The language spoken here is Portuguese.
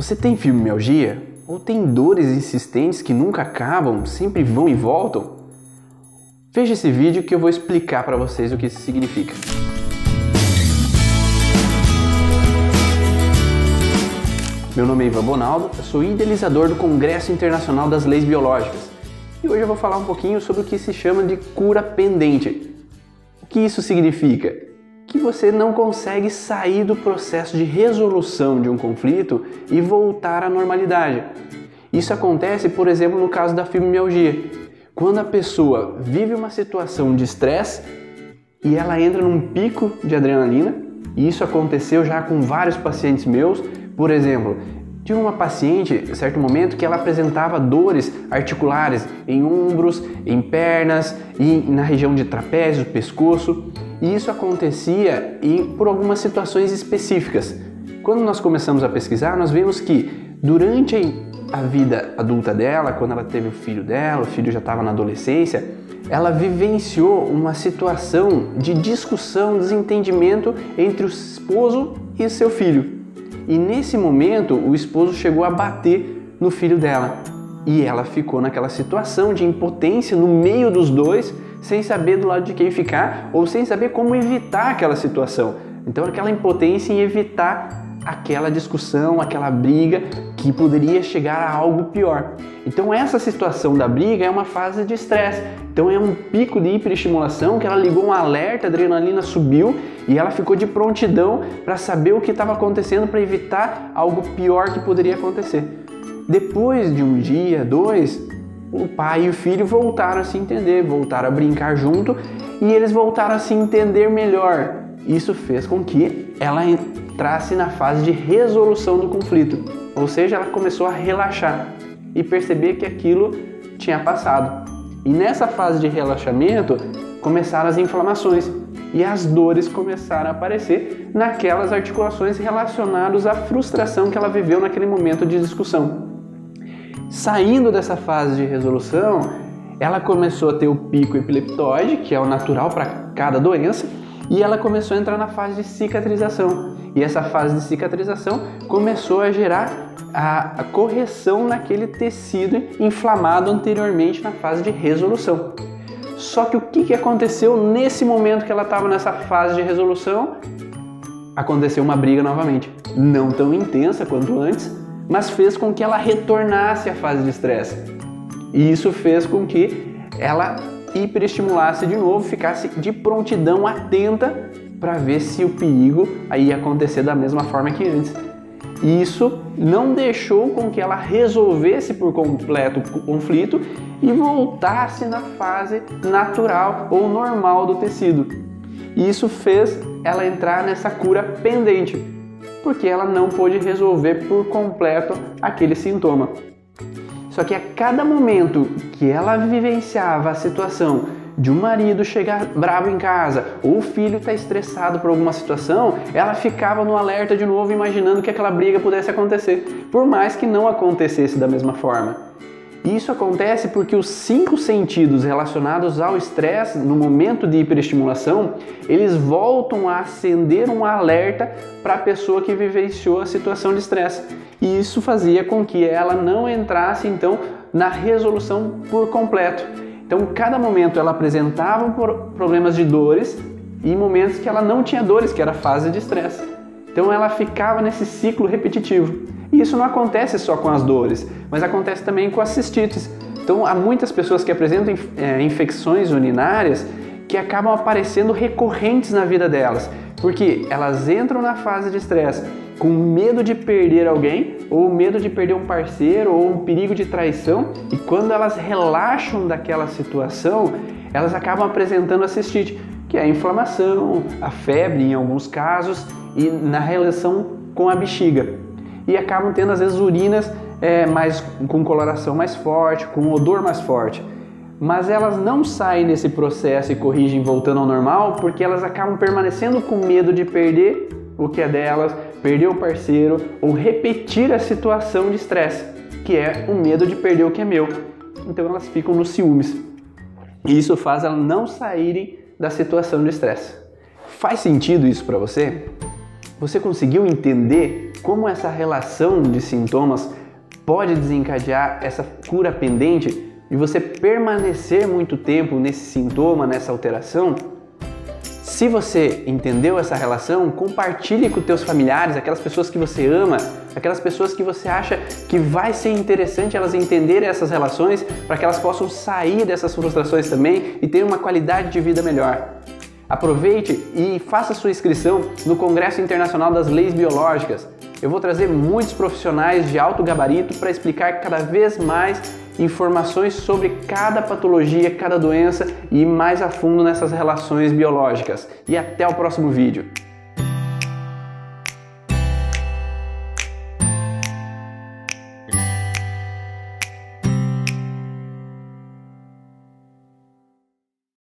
Você tem fibromialgia? Ou tem dores insistentes que nunca acabam, sempre vão e voltam? Veja esse vídeo que eu vou explicar para vocês o que isso significa. Meu nome é Ivan Bonaldo, eu sou idealizador do Congresso Internacional das Leis Biológicas e hoje eu vou falar um pouquinho sobre o que se chama de cura pendente. O que isso significa? Que você não consegue sair do processo de resolução de um conflito e voltar à normalidade. Isso acontece, por exemplo, no caso da fibromialgia. Quando a pessoa vive uma situação de estresse e ela entra num pico de adrenalina, e isso aconteceu já com vários pacientes meus. Por exemplo, tive uma paciente, em certo momento, que ela apresentava dores articulares em ombros, em pernas e na região de trapézio, pescoço. E isso acontecia por algumas situações específicas. Quando nós começamos a pesquisar, nós vimos que durante a vida adulta dela, quando ela teve o filho dela, o filho já estava na adolescência, ela vivenciou uma situação de discussão, desentendimento entre o esposo e seu filho. E nesse momento, o esposo chegou a bater no filho dela. E ela ficou naquela situação de impotência no meio dos dois, sem saber do lado de quem ficar ou sem saber como evitar aquela situação. Então aquela impotência em evitar aquela discussão, aquela briga que poderia chegar a algo pior. Então essa situação da briga é uma fase de estresse. Então é um pico de hiperestimulação que ela ligou um alerta, a adrenalina subiu e ela ficou de prontidão para saber o que estava acontecendo para evitar algo pior que poderia acontecer. Depois de um dia, dois, o pai e o filho voltaram a se entender, voltaram a brincar junto e eles voltaram a se entender melhor. Isso fez com que ela entrasse na fase de resolução do conflito, ou seja, ela começou a relaxar e perceber que aquilo tinha passado. E nessa fase de relaxamento começaram as inflamações e as dores começaram a aparecer naquelas articulações relacionadas à frustração que ela viveu naquele momento de discussão. Saindo dessa fase de resolução, ela começou a ter o pico epileptóide, que é o natural para cada doença, e ela começou a entrar na fase de cicatrização. E essa fase de cicatrização começou a gerar a correção naquele tecido inflamado anteriormente na fase de resolução. Só que o que aconteceu nesse momento que ela estava nessa fase de resolução? Aconteceu uma briga novamente, não tão intensa quanto antes, mas fez com que ela retornasse à fase de estresse. E isso fez com que ela hiperestimulasse de novo, ficasse de prontidão atenta para ver se o perigo ia acontecer da mesma forma que antes. E isso não deixou com que ela resolvesse por completo o conflito e voltasse na fase natural ou normal do tecido. E isso fez ela entrar nessa cura pendente, porque ela não pôde resolver por completo aquele sintoma. Só que a cada momento que ela vivenciava a situação de um marido chegar bravo em casa ou o filho estar estressado por alguma situação, ela ficava no alerta de novo, imaginando que aquela briga pudesse acontecer, por mais que não acontecesse da mesma forma. E isso acontece porque os 5 sentidos relacionados ao estresse, no momento de hiperestimulação, eles voltam a acender um alerta para a pessoa que vivenciou a situação de estresse. E isso fazia com que ela não entrasse, então, na resolução por completo. Então, cada momento ela apresentava problemas de dores e momentos que ela não tinha dores, que era a fase de estresse. Então, ela ficava nesse ciclo repetitivo. E isso não acontece só com as dores, mas acontece também com as cistites. Então, há muitas pessoas que apresentam infecções urinárias que acabam aparecendo recorrentes na vida delas, porque elas entram na fase de estresse com medo de perder alguém, ou medo de perder um parceiro, ou um perigo de traição, e quando elas relaxam daquela situação, elas acabam apresentando a cistite, que é a inflamação, a febre em alguns casos, e na relação com a bexiga. E acabam tendo às vezes urinas com coloração mais forte, com odor mais forte. Mas elas não saem desse processo e corrigem voltando ao normal porque elas acabam permanecendo com medo de perder o que é delas, perder o parceiro ou repetir a situação de estresse, que é o medo de perder o que é meu. Então elas ficam nos ciúmes. E isso faz elas não saírem da situação de estresse. Faz sentido isso para você? Você conseguiu entender como essa relação de sintomas pode desencadear essa cura pendente e você permanecer muito tempo nesse sintoma, nessa alteração. Se você entendeu essa relação, compartilhe com teus familiares, aquelas pessoas que você ama, aquelas pessoas que você acha que vai ser interessante elas entenderem essas relações para que elas possam sair dessas frustrações também e ter uma qualidade de vida melhor. Aproveite e faça sua inscrição no Congresso Internacional das Leis Biológicas. Eu vou trazer muitos profissionais de alto gabarito para explicar cada vez mais informações sobre cada patologia, cada doença e ir mais a fundo nessas relações biológicas. E até o próximo vídeo.